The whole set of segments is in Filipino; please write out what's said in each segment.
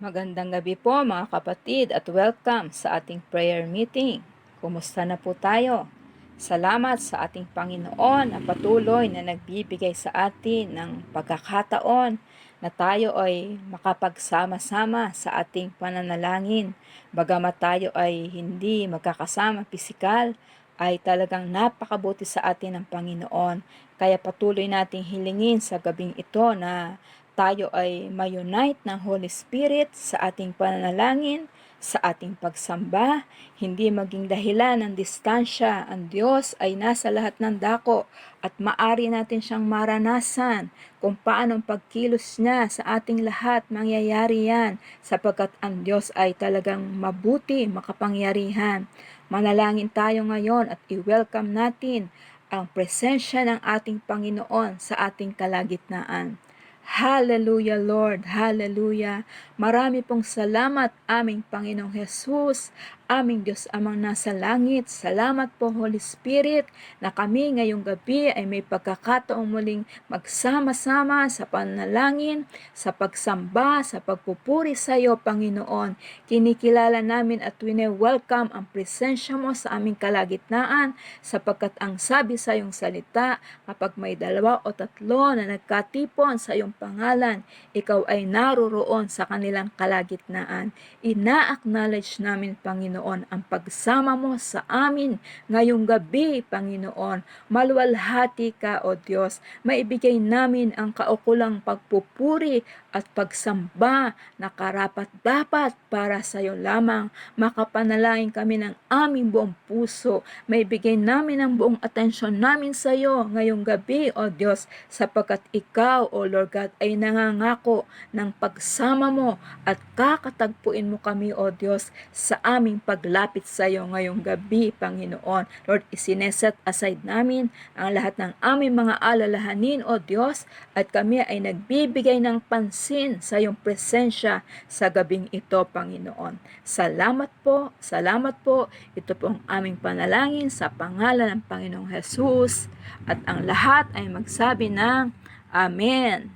Magandang gabi po mga kapatid at welcome sa ating prayer meeting. Kumusta na po tayo? Salamat sa ating Panginoon na patuloy na nagbibigay sa atin ng pagkakataon na tayo ay makapagsama-sama sa ating pananalangin. Bagamat tayo ay hindi magkakasama pisikal, ay talagang napakabuti sa atin ng Panginoon. Kaya patuloy nating hilingin sa gabing ito na tayo ay ma-unite ng Holy Spirit sa ating pananalangin, sa ating pagsamba, hindi maging dahilan ng distansya. Ang Diyos ay nasa lahat ng dako at maari natin siyang maranasan kung paano ang pagkilos niya sa ating lahat. Mangyayari yan sapagkat ang Diyos ay talagang mabuti, makapangyarihan. Manalangin tayo ngayon at i-welcome natin ang presensya ng ating Panginoon sa ating kalagitnaan. Hallelujah, Lord. Hallelujah. Marami pong salamat aming Panginoong Jesus, aming Diyos amang nasa langit. Salamat po, Holy Spirit, na kami ngayong gabi ay may pagkakataong muling magsama-sama sa panalangin, sa pagsamba, sa pagpupuri sa iyo, Panginoon. Kinikilala namin at wine-welcome ang presensya mo sa aming kalagitnaan sapagkat ang sabi sa iyong salita, kapag may 2 o 3 na nagkatipon sa iyong pangalan, ikaw ay naroroon sa kanilang kalagitnaan. Ina-acknowledge namin, Panginoon, ang pagsama mo sa amin ngayong gabi, Panginoon. Maluwalhati ka, O Diyos. Maibigay namin ang kaukulang pagpupuri at pagsamba na karapat-dapat para sa iyo lamang. Makapanalangin kami ng aming buong puso. Maibigay namin ang buong atensyon namin sa iyo ngayong gabi, O Diyos, sapagkat ikaw, O Lord God, ay nangangako ng pagsama mo at kakatagpuin mo kami, O Diyos, sa aming paglapit sa iyo ngayong gabi, Panginoon. Lord, isineset aside namin ang lahat ng aming mga alalahanin, O Diyos, at kami ay nagbibigay ng pansin sa iyong presensya sa gabing ito, Panginoon. Salamat po, salamat po. Ito po ang aming panalangin sa pangalan ng Panginoong Jesus, at ang lahat ay magsabi ng Amen.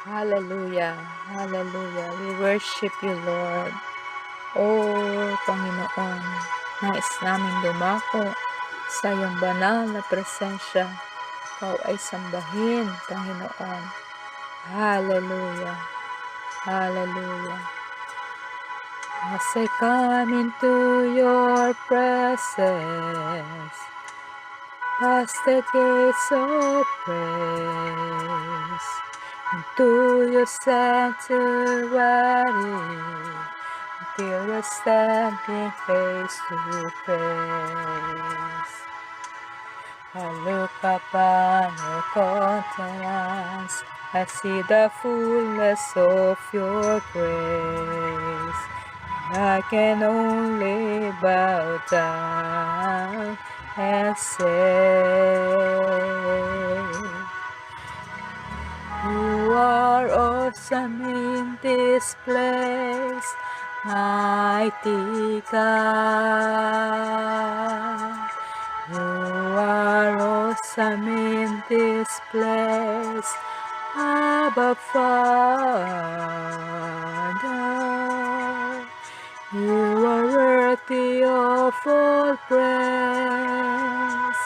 Hallelujah, hallelujah. We worship you, Lord. Oh, Panginoon, nais namin dumako sa iyong banal na presensya. Ikaw ay sambahin, Panginoon. Hallelujah, hallelujah. As I come into your presence, past the gates of praise, into your sanctuary, until we're standing face to face. I look upon your countenance, I see the fullness of your grace. I can only bow down and say, you are awesome in this place, mighty God. You are awesome in this place, Abba Father. You are worthy of all praise.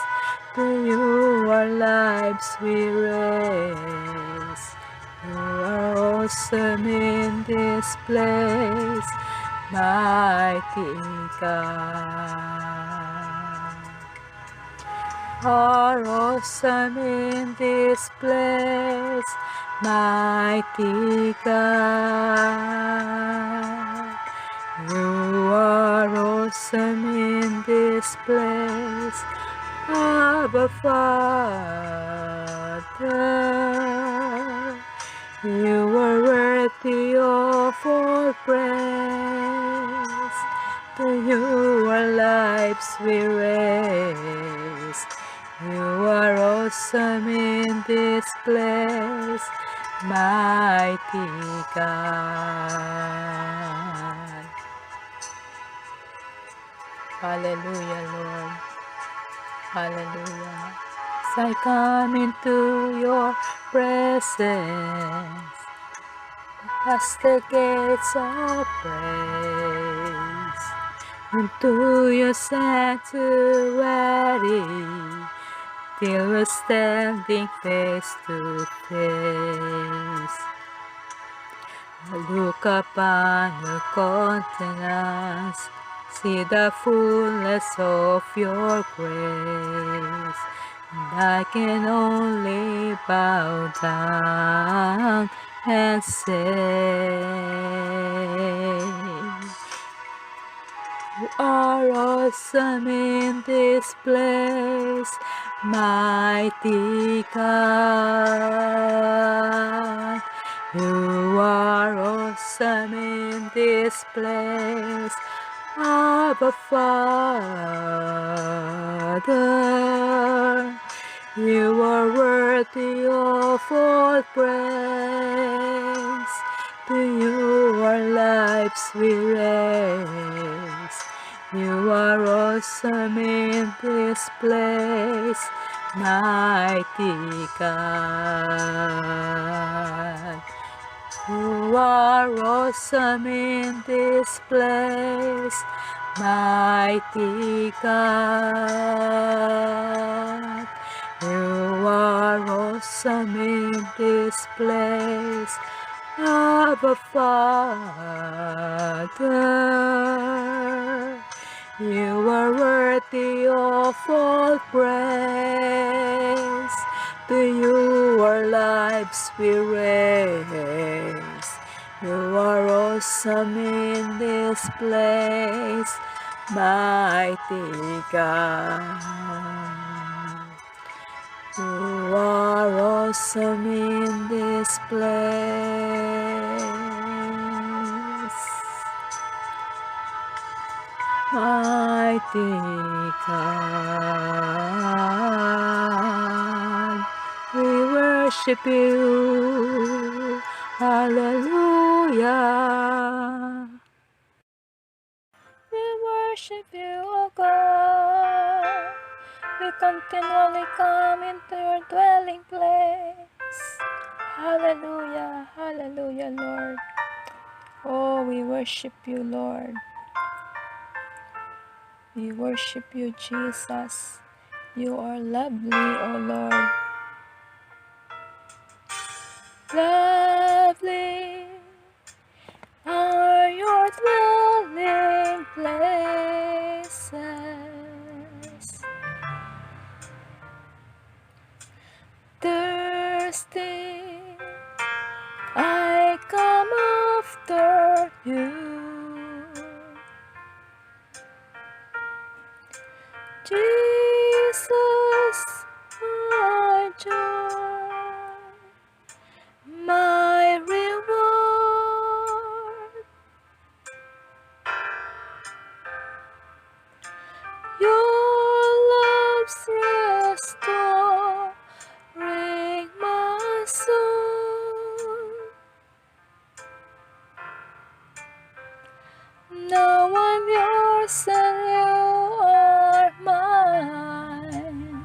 To you our lives we raise. You are awesome in this place, mighty God. Are awesome in this place, mighty God. You are awesome in this place, Abba Father. You are worthy of all praise. To you our lives we raise. You are awesome in this place, mighty God. Hallelujah, Lord. Hallelujah. I come into your presence, past the gates of praise, into your sanctuary, till we're standing face to face. I look upon your countenance, see the fullness of your grace, and I can only bow down and say, you are awesome in this place, mighty God. You are awesome in this place, Abba Father. You are worthy of all praise. To you our lives we raise. You are awesome in this place, mighty God. You are awesome in this place, mighty God. You are awesome in this place, Abba Father. You are worthy of all praise. To you our lives we raise. You are awesome in this place, mighty God. You are awesome in this place, mighty God. We worship you, hallelujah. We worship you, O God. We continually come into your dwelling place. Hallelujah, hallelujah, Lord. Oh, we worship you, Lord. We worship you, Jesus. You are lovely, O Lord. Lovely are your dwelling places. Thirsty, I come after you. Jesus, my joy, my reward. Your love's restoring my soul. Now I'm yours and you are mine.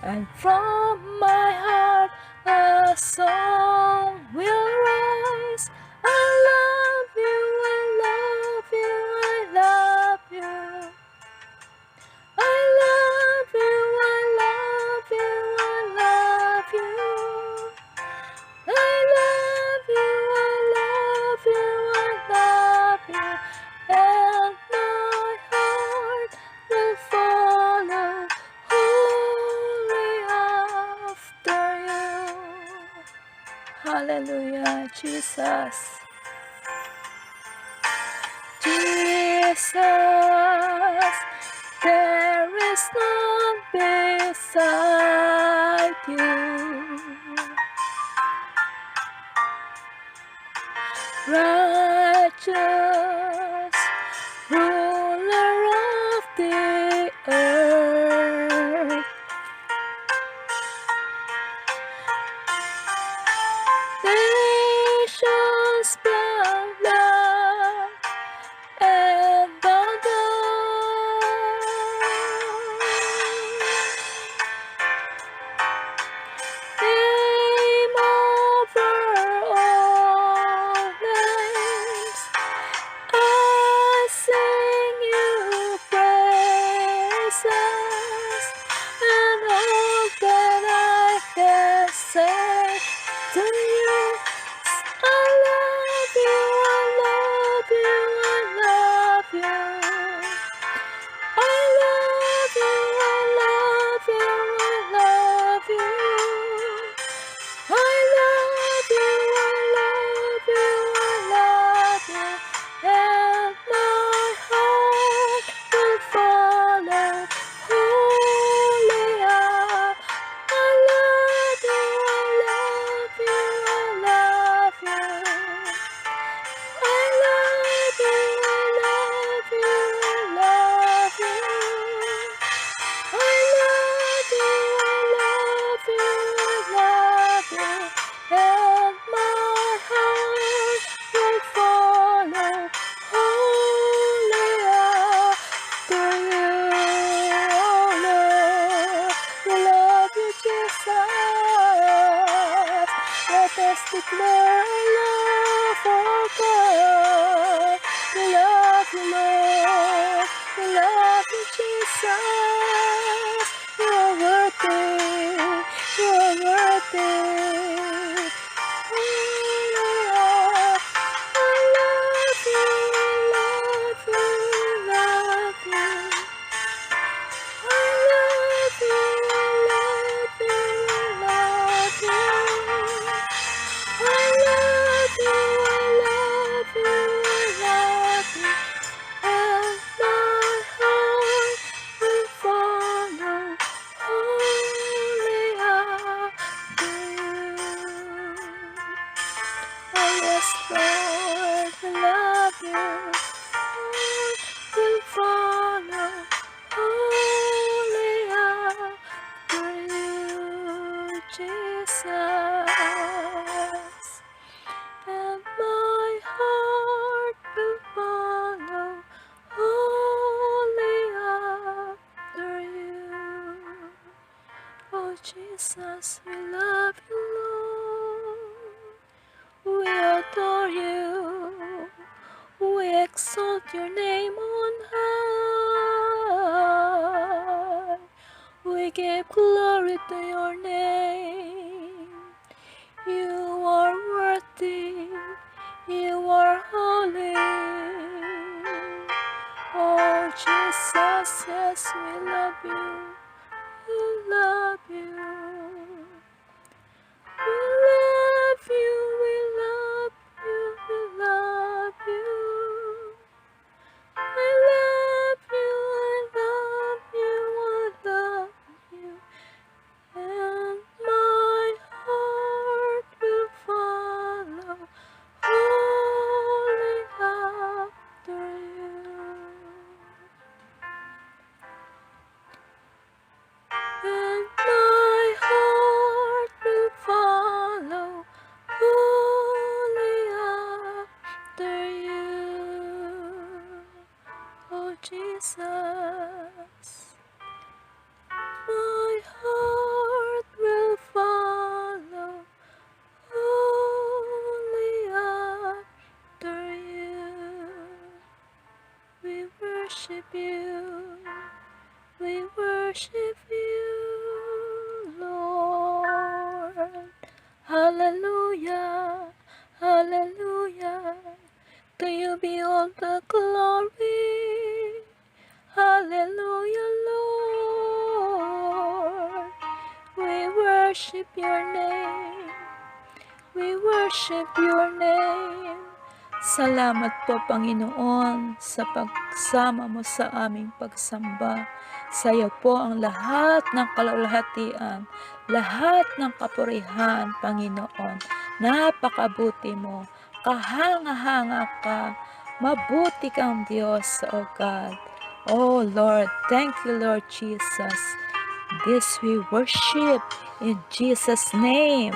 And from my heart a song will rise. I love you, I love you, I love you. I love you, I love you, I love you. I love you, I love you, I love you. And my heart will follow wholly after you. Hallelujah, Jesus. Jesus, there is none beside you. Righteous ruler of the earth, nations bow down and bow down. Let's declare our love for God. We love you, Lord. We love you, Jesus. You're worth it. You're worth it. Hallelujah. I love you, love you, love you. I love you, love you, love you. I love you, love you, love you. And my heart will follow only after you. Oh yes, Lord, we love you. Lord, we'll follow only after you, Jesus. And my heart will follow only after you. Oh Jesus, we love you, Lord. We adore you. We exalt your name on high. We give glory to your name. You are worthy. You are holy. Oh Jesus, yes, we love you. We love you. We love you, we love you, we love you. I love you, I love you, I love you. And my heart will follow only after you. And my heart will follow only after you. Oh Jesus, my heart will follow only after you. We worship you. We worship you, Lord. Hallelujah, hallelujah. To you be all the glory. Hallelujah, Lord. We worship your name. We worship your name. Salamat po, Panginoon, sa pagsama mo sa aming pagsamba. Sa iyo po ang lahat ng kalulhatian, lahat ng kapurihan, Panginoon. Napakabuti mo, kahanga-hanga ka, mabuti kang Diyos, O God. Oh Lord, thank you, Lord Jesus. This we worship in Jesus' name.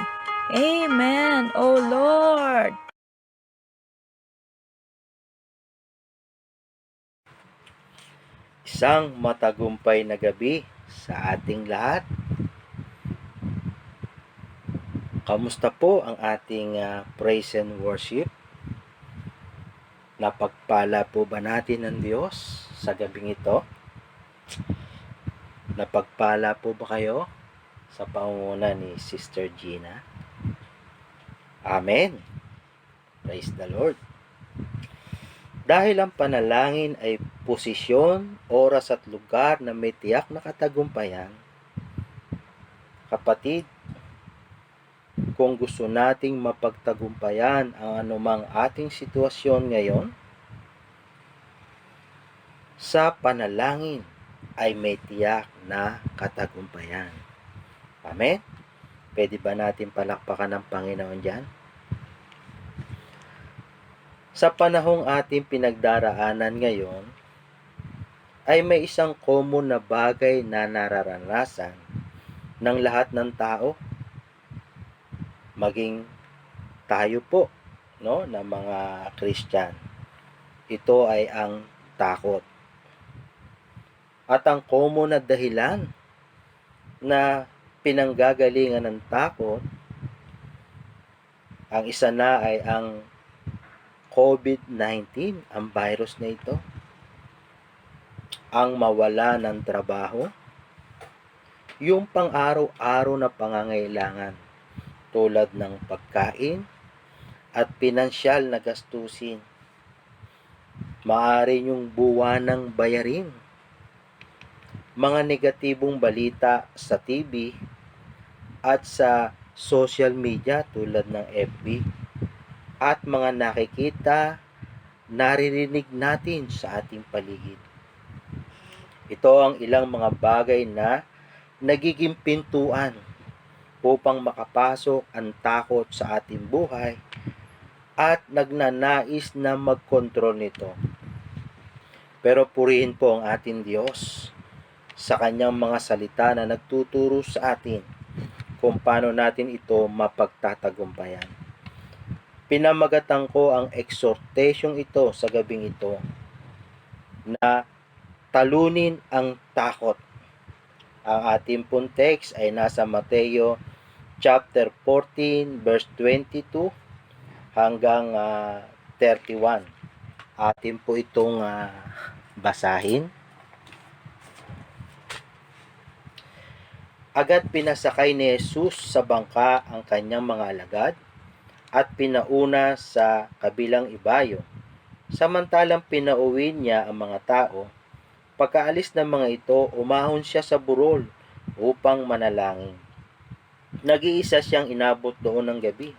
Amen, O Lord. Isang matagumpay na gabi sa ating lahat. Kamusta po ang ating praise and worship? Napagpala po ba natin ng Diyos sa gabing ito? Napagpala po ba kayo sa pangunguna ni Sister Gina? Amen. Praise the Lord. Dahil ang panalangin ay posisyon, oras at lugar na may tiyak na katagumpayan, kapatid, kung gusto nating mapagtagumpayan ang anumang ating sitwasyon ngayon, sa panalangin ay may tiyak na katagumpayan. Amen? Pwede ba natin palakpakan ng Panginoon dyan? Sa panahong ating pinagdaraanan ngayon, ay may isang common na bagay na nararanasan ng lahat ng tao, maging tayo po, no, na mga Christian. Ito ay ang takot. At ang common na dahilan na pinanggagalingan ng takot Ang isa na ay ang COVID-19, ang virus na ito, ang mawala ng trabaho, yung pang-araw-araw na pangangailangan tulad ng pagkain at pinansyal na gastusin, maaari yung buwanang bayarin, mga negatibong balita sa TV at sa social media tulad ng FB, at mga nakikita, naririnig natin sa ating paligid. Ito ang ilang mga bagay na nagiging pintuan upang makapasok ang takot sa ating buhay at nagnanais na magkontrol nito. Pero purihin po ang ating Diyos sa kanyang mga salita na nagtuturo sa atin kung paano natin ito mapagtatagumpayan. Pinamagatan ko ang exhortation ito sa gabing ito na talunin ang takot. Ang ating pong text ay nasa Mateo chapter 14 verse 22 hanggang 31. Atin po itong basahin. Agad pinasakay ni Jesus sa bangka ang kanyang mga alagad at pinauna sa kabilang ibayo. Samantalang pinauwi niya ang mga tao, pagkaalis ng mga ito, umahon siya sa burol upang manalangin. Nag-iisa siyang inabot doon ng gabi.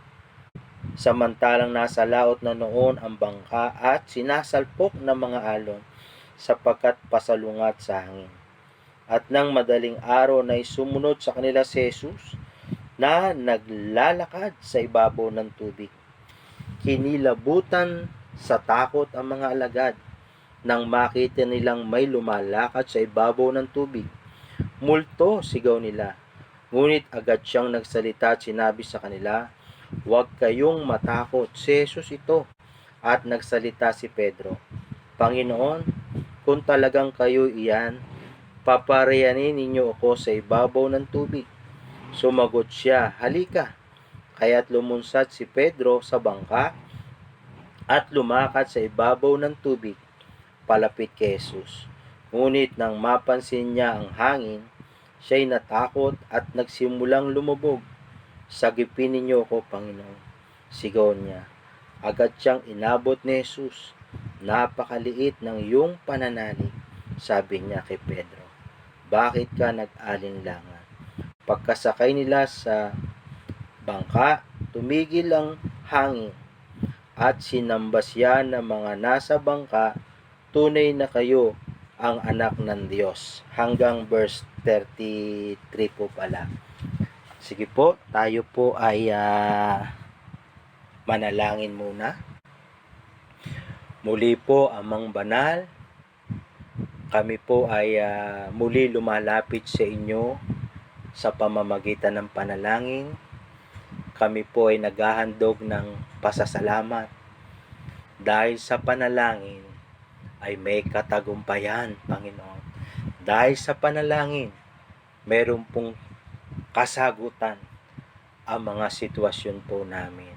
Samantalang nasa laot na noon ang bangka at sinasalpok ng mga alon sapagkat pasalungat sa hangin. At nang madaling araw na sumunod sa kanila si Jesus na naglalakad sa ibabaw ng tubig. Kinilabutan sa takot ang mga alagad nang makita nilang may lumalakad sa ibabaw ng tubig. Multo, sigaw nila. Ngunit agad siyang nagsalita at sinabi sa kanila, "Huwag kayong matakot, si Jesus ito." At nagsalita si Pedro, "Panginoon, kung talagang kayo iyan, paparehanin ninyo ako sa ibabaw ng tubig." Sumagot siya, "Halika." Kaya't lumunsad si Pedro sa bangka at lumakad sa ibabaw ng tubig palapit kay Jesus. Ngunit nang mapansin niya ang hangin, siya'y natakot at nagsimulang lumubog. "Sagipin ninyo ako, Panginoon," sigaw niya. Agad siyang inabot ni Jesus. "Napakaliit ng iyong pananalig," sabi niya kay Pedro. "Bakit ka nag-alinlangan?" Pagkasakay nila sa bangka, tumigil ang hangin at sinamba siya ng mga nasa bangka, "Tunay na kayo ang anak ng Diyos." Hanggang verse 33 po pala. Sige po, tayo po ay manalangin muna. Muli po, Amang Banal, kami po ay muli lumalapit sa inyo sa pamamagitan ng panalangin. Kami po ay naghahandog ng pasasalamat dahil sa panalangin ay may katagumpayan, Panginoon. Dahil sa panalangin, meron pong kasagutan ang mga sitwasyon po namin.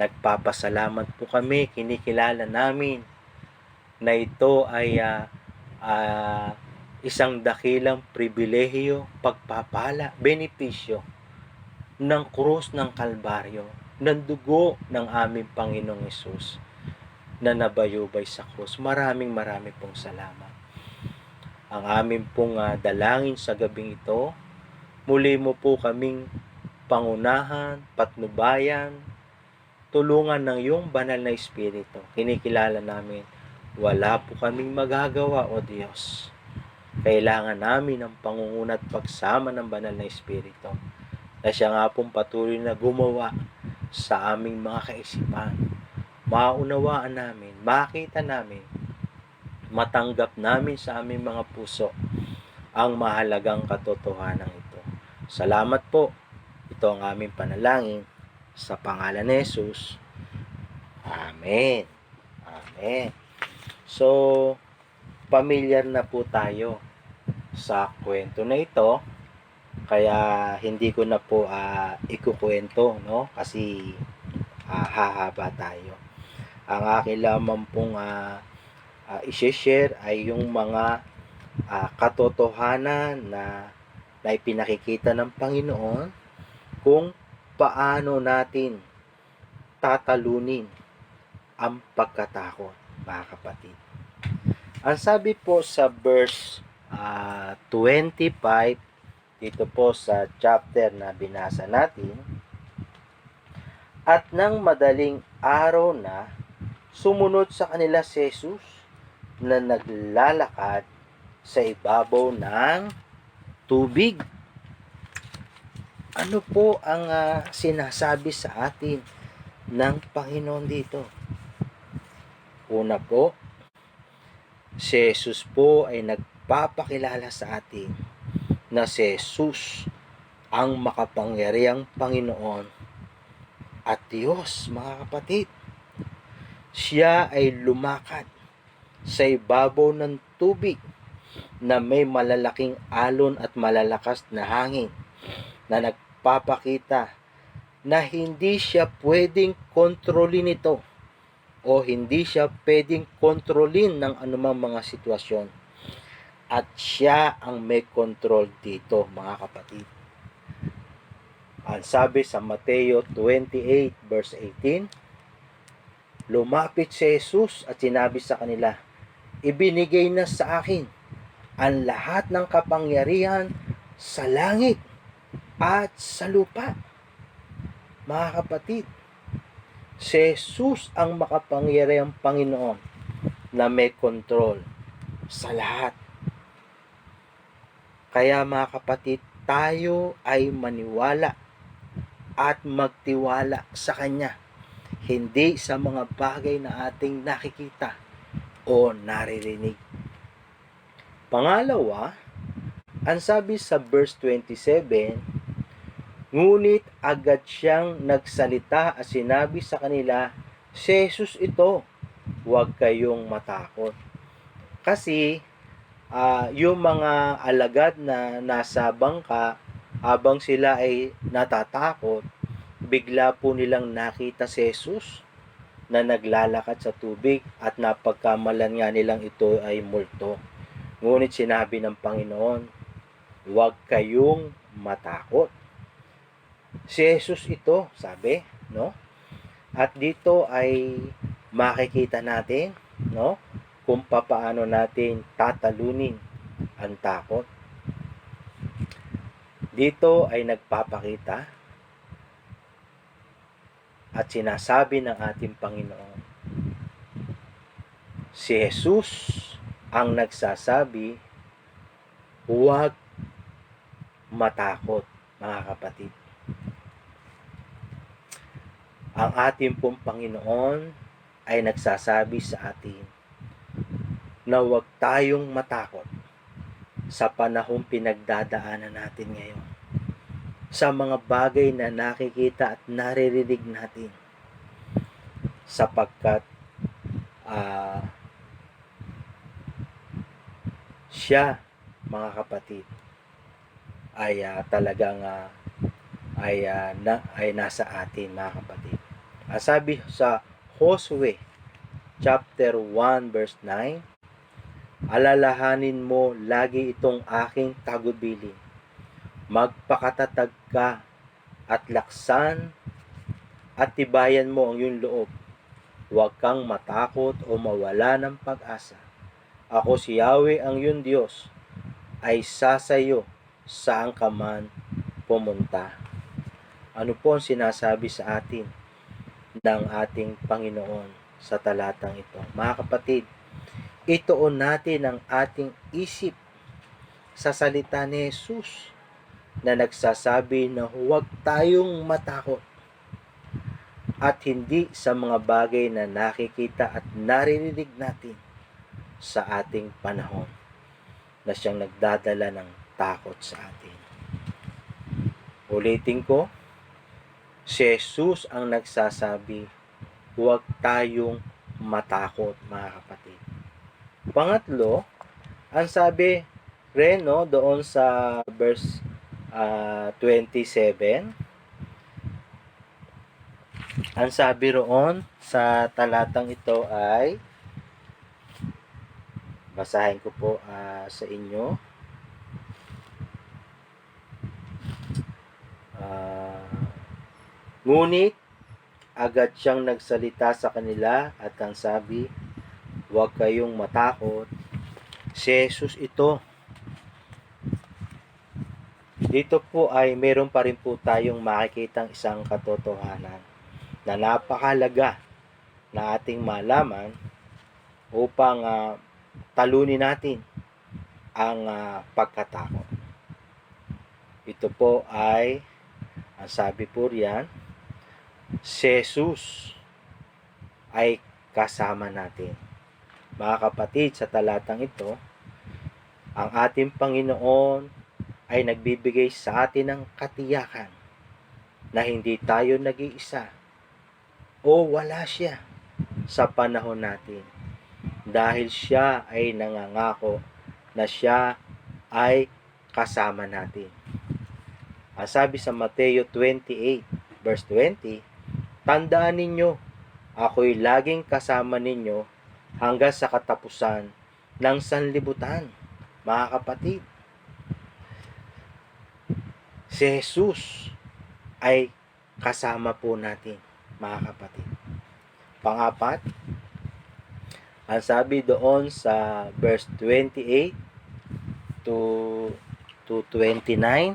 Nagpapasalamat po kami, kinikilala namin na ito ay isang dakilang pribilehiyo, pagpapala, benepisyo ng krus ng Kalbaryo, ng dugo ng aming Panginoong Hesus na nabayubay sa krus. Maraming pong salamat. Ang aming pong dalangin sa gabing ito, muli mo po kaming pangunahan, patnubayan, tulungan ng iyong banal na Espiritu. Kinikilala namin, wala po kaming magagawa, O Diyos. Kailangan namin ang pangunguna at pagsama ng banal na Espiritu, na siya nga pong patuloy na gumawa sa aming mga kaisipan. Maunawaan namin, makita namin, matanggap namin sa aming mga puso ang mahalagang katotohanan ito. Salamat po. Ito ang aming panalangin sa pangalan ni Jesus. Amen. Amen. So, pamilyar na po tayo sa kwento na ito. Kaya hindi ko na po ikukwento, no? Kasi hahaba tayo. Ang akin lamang pong i-share ay yung mga katotohanan na ipinakikita ng Panginoon kung paano natin tatalunin ang pagkatakot, mga kapatid. Ang sabi po sa verse 25 dito po sa chapter na binasa natin, at nang madaling araw na, sumunod sa kanila si Jesus na naglalakad sa ibabaw ng tubig. Ano po ang sinasabi sa atin ng Panginoon dito? Una po, si Jesus po ay nagpapakilala sa atin na si Jesus ang makapangyarihang Panginoon at Diyos, mga kapatid. Siya ay lumakad sa ibabaw ng tubig na may malalaking alon at malalakas na hangin na nagpapakita na hindi siya pwedeng kontrolin ito o hindi siya pwedeng kontrolin ng anumang mga sitwasyon. At siya ang may control dito, mga kapatid. Ang sabi sa Mateo 28 verse 18, lumapit si Jesus at sinabi sa kanila, ibinigay na sa akin ang lahat ng kapangyarihan sa langit at sa lupa. Mga kapatid, si Jesus ang makapangyarihang Panginoon na may control sa lahat. Kaya mga kapatid, tayo ay maniwala at magtiwala sa Kanya, hindi sa mga bagay na ating nakikita o naririnig. Pangalawa, ang sabi sa verse 27, ngunit agad siyang nagsalita at sinabi sa kanila, si Jesus ito, huwag kayong matakot. Kasi yung mga alagad na nasa bangka, habang sila ay natatakot, bigla po nilang nakita si Jesus na naglalakad sa tubig at napagkamalan nga nilang ito ay multo. Ngunit sinabi ng Panginoon, huwag kayong matakot. Si Jesus ito, sabi, no? At dito ay makikita natin, no, kung paano natin tatalunin ang takot. Dito ay nagpapakita at sinasabi ng ating Panginoon, si Jesus ang nagsasabi, huwag matakot, mga kapatid. Ang ating pong Panginoon ay nagsasabi sa atin na huwag tayong matakot sa panahong pinagdadaanan natin ngayon, sa mga bagay na nakikita at naririnig natin, sapagkat siya, mga kapatid, ay talagang ay nasa atin, mga kapatid. Sabi sa Josue chapter 1 verse 9, alalahanin mo lagi itong aking tagubilin. Magpakatatag ka at laksan at tibayan mo ang iyong loob. Huwag kang matakot o mawala ng pag-asa. Ako si Yahweh ang iyong Diyos, ay sasayo saan ka man pumunta. Ano po ang sinasabi sa atin ng ating Panginoon sa talatang ito? Mga kapatid, ituon natin ang ating isip sa salita ni Jesus na nagsasabi na huwag tayong matakot at hindi sa mga bagay na nakikita at naririnig natin sa ating panahon na siyang nagdadala ng takot sa atin. Ulitin ko, si Jesus ang nagsasabi, huwag tayong matakot, mga kapatid. Pangatlo, ang sabi rin doon sa verse 27, Ang sabi roon sa talatang ito ay, basahin ko po sa inyo. Ngunit agad siyang nagsalita sa kanila at ang sabi, huwag kayong matakot. Si Jesus ito. Dito po ay meron pa rin po tayong makikitang isang katotohanan na napakahalaga na ating malaman upang talunin natin ang pagkatakot. Ito po ay, ang sabi po riyan, si Jesus ay kasama natin. Mga kapatid, sa talatang ito, ang ating Panginoon ay nagbibigay sa atin ng katiyakan na hindi tayo nag-iisa o wala siya sa panahon natin, dahil siya ay nangangako na siya ay kasama natin. Ang sabi sa Mateo 28 verse 20, tandaan ninyo, ako'y laging kasama ninyo hanggang sa katapusan ng sanlibutan. Mga kapatid, si Jesus ay kasama po natin, mga kapatid. Pang-apat, ang sabi doon sa verse 28 to 29,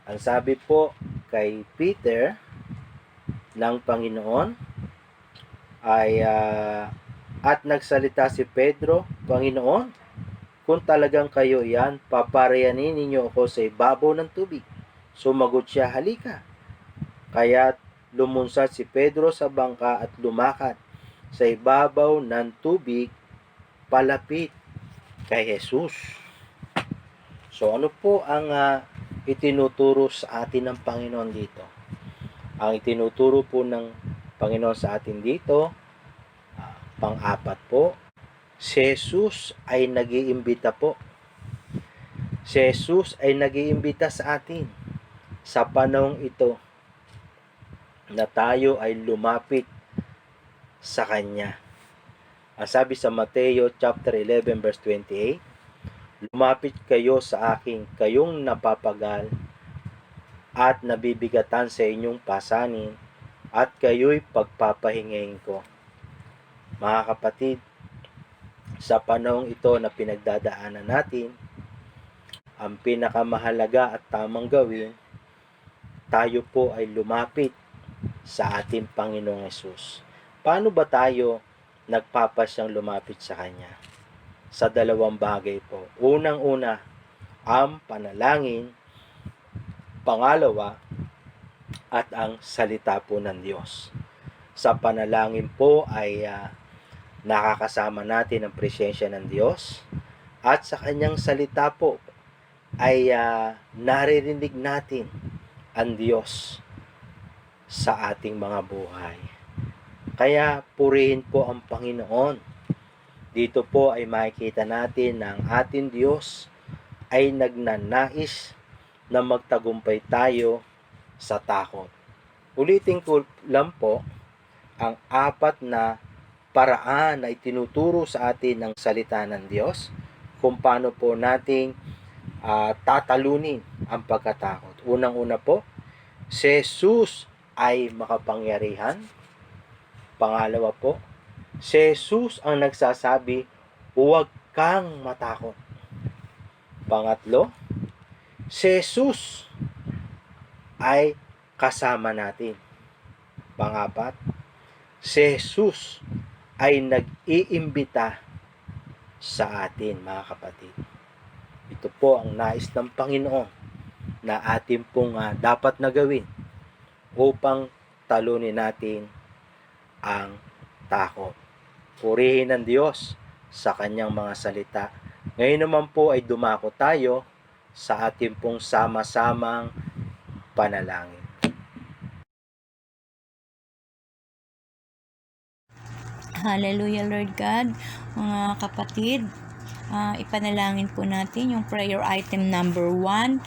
ang sabi po kay Peter ng Panginoon ay at nagsalita si Pedro, Panginoon, kung talagang kayo yan, paparayanin ninyo ako sa ibabaw ng tubig. Sumagot siya, halika. Kaya lumunsad si Pedro sa bangka at lumakad sa ibabaw ng tubig palapit kay Jesus. So ano po ang itinuturo sa atin ng Panginoon dito? Ang itinuturo po ng Panginoon sa atin dito, pang-apat po, si Jesus ay nag-iimbita po. Si Jesus ay nag-iimbita sa atin sa panahong ito na tayo ay lumapit sa Kanya. Ang sabi sa Mateo chapter 11 verse 28, lumapit kayo sa akin, kayong napapagal at nabibigatan sa inyong pasanin, at kayo'y pagpapahingain ko. Mga kapatid, sa panahong ito na pinagdadaanan natin, ang pinakamahalaga at tamang gawin, tayo po ay lumapit sa ating Panginoong Hesus. Paano ba tayo nagpapasyang lumapit sa Kanya? Sa dalawang bagay po. Unang-una, ang panalangin. Pangalawa, at ang salita po ng Diyos. Sa panalangin po ay nakakasama natin ang presensya ng Diyos, at sa Kanyang salita po ay naririnig natin ang Diyos sa ating mga buhay. Kaya purihin po ang Panginoon. Dito po ay makikita natin na ang ating Diyos ay nagnanais na magtagumpay tayo sa takot. Ulitin ko lang po ang apat na paraan na itinuturo sa atin ng salita ng Diyos kung paano po nating tatalunin ang pagkatakot. Unang-una po, si Jesus ay makapangyarihan. Pangalawa po, si Jesus ang nagsasabi, huwag kang matakot. Pangatlo, si Jesus ay kasama natin. Pangapat, si Jesus ay nag-iimbita sa atin, mga kapatid. Ito po ang nais ng Panginoon na atin pong dapat na gawin upang talunin natin ang takot. Purihin ng Diyos sa Kanyang mga salita. Ngayon naman po ay dumako tayo sa ating pong sama-samang panalangin. Hallelujah, Lord God. Mga kapatid, ipanalangin po natin yung prayer item number 1.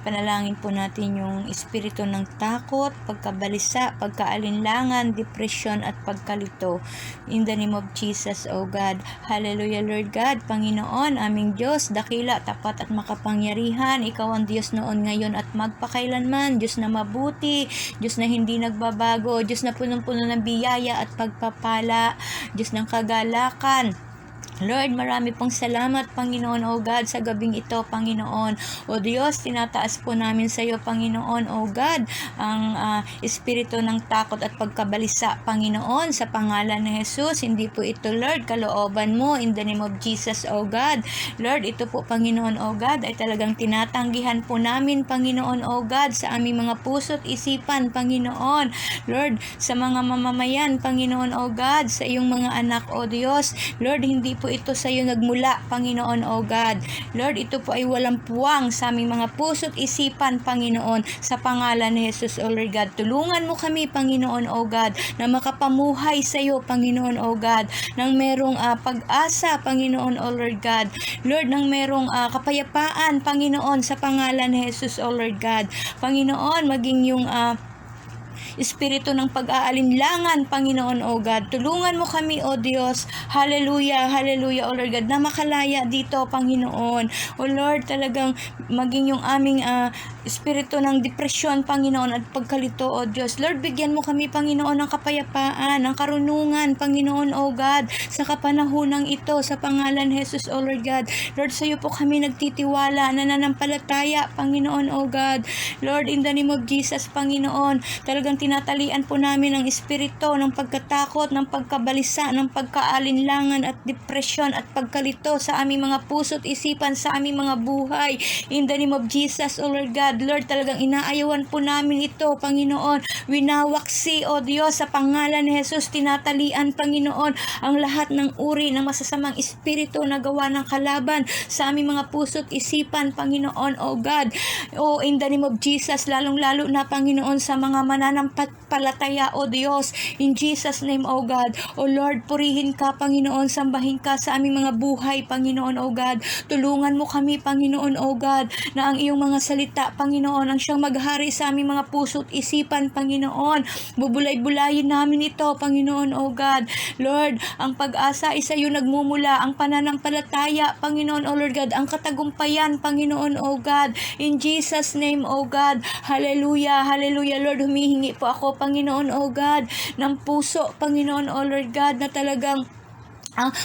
Panalangin po natin yung espiritu ng takot, pagkabalisa, pagkaalinlangan, depression at pagkalito. In the name of Jesus, O God. Hallelujah, Lord God. Panginoon, aming Diyos, dakila, tapat at makapangyarihan. Ikaw ang Diyos noon, ngayon at magpakailanman. Diyos na mabuti, Diyos na hindi nagbabago, Diyos na punong-puno ng biyaya at pagpapala, Diyos ng kagalakan. Lord, marami pong salamat, Panginoon, O God, sa gabing ito, Panginoon. O Diyos, tinataas po namin sa iyo, Panginoon, O God, ang espiritu ng takot at pagkabalisa, Panginoon, sa pangalan ni Jesus. Hindi po ito, Lord, kalooban mo, in the name of Jesus, O God. Lord, ito po, Panginoon, O God, ay talagang tinatanggihan po namin, Panginoon, O God, sa aming mga puso't isipan, Panginoon. Lord, sa mga mamamayan, Panginoon, O God, sa iyong mga anak, O Diyos. Lord, hindi po ito sa iyo nagmula, Panginoon, O God. Lord, ito po ay walang puwang sa aming mga puso't isipan, Panginoon, sa pangalan ni Jesus, O Lord God. Tulungan mo kami, Panginoon, O God, na makapamuhay sa iyo, Panginoon, O God, nang merong pag-asa, Panginoon, O Lord God. Lord, nang merong kapayapaan, Panginoon, sa pangalan ni Jesus, O Lord God. Panginoon, maging yung espiritu ng pag-aalinlangan, Panginoon, O God. Tulungan mo kami, O Diyos. Hallelujah, hallelujah, O Lord God, na makalaya dito, Panginoon. O Lord, talagang maging yung aming espiritu ng depresyon, Panginoon, at pagkalito, O Diyos. Lord, bigyan mo kami, Panginoon, ng kapayapaan, ng karunungan, Panginoon, O God, sa kapanahunang ito, sa pangalan ni Jesus, O Lord God. Lord, sa iyo po kami nagtitiwala, nananampalataya, Panginoon, O God. Lord, in the name of Jesus, Panginoon, talagang tinatalian po namin ang espiritu ng pagkatakot, ng pagkabalisa, ng pagkaalinlangan at depresyon at pagkalito sa aming mga puso't isipan, sa aming mga buhay. In the name of Jesus, O Lord God. Lord, talagang inaayawan po namin ito, Panginoon. Winawaksi, O Diyos, sa pangalan ni Jesus, tinatalian, Panginoon, ang lahat ng uri ng masasamang espiritu na gawa ng kalaban sa aming mga puso't isipan, Panginoon, O God. O in the name of Jesus, lalong-lalo na, Panginoon, sa mga mananampalataya, O Diyos, in Jesus' name, O God. O Lord, purihin ka, Panginoon, sambahin ka sa aming mga buhay, Panginoon, O God. Tulungan mo kami, Panginoon, O God, na ang iyong mga salita, Panginoon, ang siyang maghari sa aming mga puso't isipan, Panginoon. Bubulay-bulayin namin ito, Panginoon, O God. Lord, ang pag-asa ay sa iyo nagmumula, ang pananampalataya, Panginoon, O Lord God, ang katagumpayan, Panginoon, O God, in Jesus' name, O God. Hallelujah, hallelujah. Lord, humihingi po ako, Panginoon, O God, ng puso, Panginoon, O Lord God, na talagang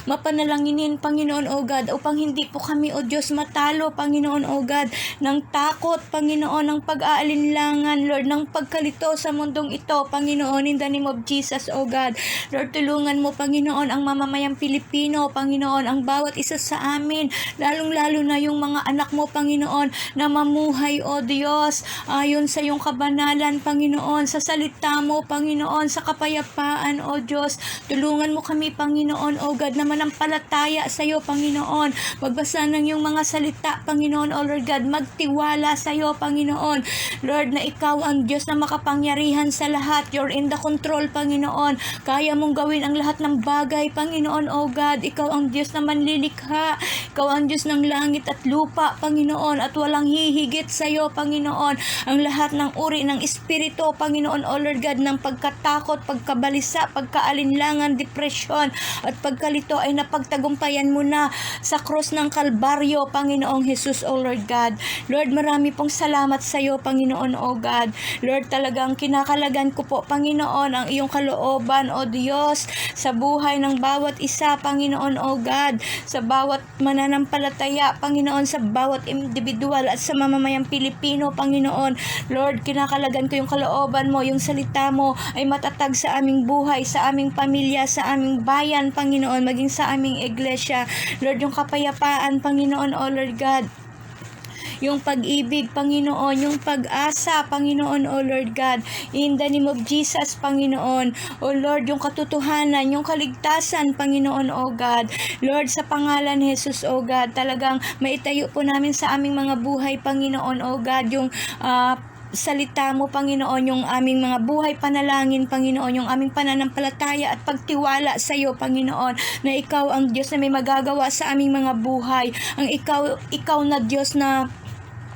mapanalanginin, Panginoon, O God, upang hindi po kami, O Diyos, matalo, Panginoon, O God, ng takot, Panginoon, ng pag-aalinlangan, Lord, ng pagkalito sa mundong ito, Panginoon, in the name of Jesus, O God. Lord, tulungan mo, Panginoon, ang mamamayang Pilipino, Panginoon, ang bawat isa sa amin, lalong-lalo na yung mga anak mo, Panginoon, na mamuhay, O Diyos, ayon sa iyong kabanalan, Panginoon, sa salita mo, Panginoon, sa kapayapaan, O Diyos. Tulungan mo kami, Panginoon, O God, na manampalataya sa iyo, Panginoon. Magbasa ng iyong mga salita, Panginoon, O Lord God. Magtiwala sa iyo, Panginoon. Lord, na ikaw ang Diyos na makapangyarihan sa lahat. You're in the control, Panginoon. Kaya mong gawin ang lahat ng bagay, Panginoon, O God. Ikaw ang Diyos na manlilikha. Ikaw ang Diyos ng langit at lupa, Panginoon. At walang hihigit sa iyo, Panginoon. Ang lahat ng uri ng espiritu, Panginoon, O Lord God, ng pagkatakot, pagkabalisa, pagkaalinlangan, depresyon, at pagkalito ay napagtagumpayan mo na sa krus ng Kalbaryo, Panginoong Jesus, O Lord God. Lord, marami pong salamat sa iyo, Panginoon, O God. Lord, talagang kinakalagan ko po, Panginoon, ang iyong kalooban, O Diyos, sa buhay ng bawat isa, Panginoon, O God, sa bawat mananampalataya, Panginoon, sa bawat individual at sa mamamayang Pilipino, Panginoon. Lord, kinakalagan ko yung kalooban mo, yung salita mo ay matatag sa aming buhay, sa aming pamilya, sa aming bayan, Panginoon, maging sa aming iglesia. Lord, yung kapayapaan, Panginoon, O Lord God, yung pag-ibig, Panginoon, yung pag-asa, Panginoon, O Lord God, in the name of Jesus, Panginoon, O Lord, yung katotohanan, yung kaligtasan, Panginoon, O God. Lord, sa pangalan ni Jesus, O God, talagang maitayo po namin sa aming mga buhay, Panginoon, O God, yung salita mo, Panginoon, yung aming mga buhay panalangin, Panginoon, yung aming pananampalataya at pagtiwala sa iyo, Panginoon, na ikaw ang Diyos na may magagawa sa aming mga buhay, ang ikaw na Diyos na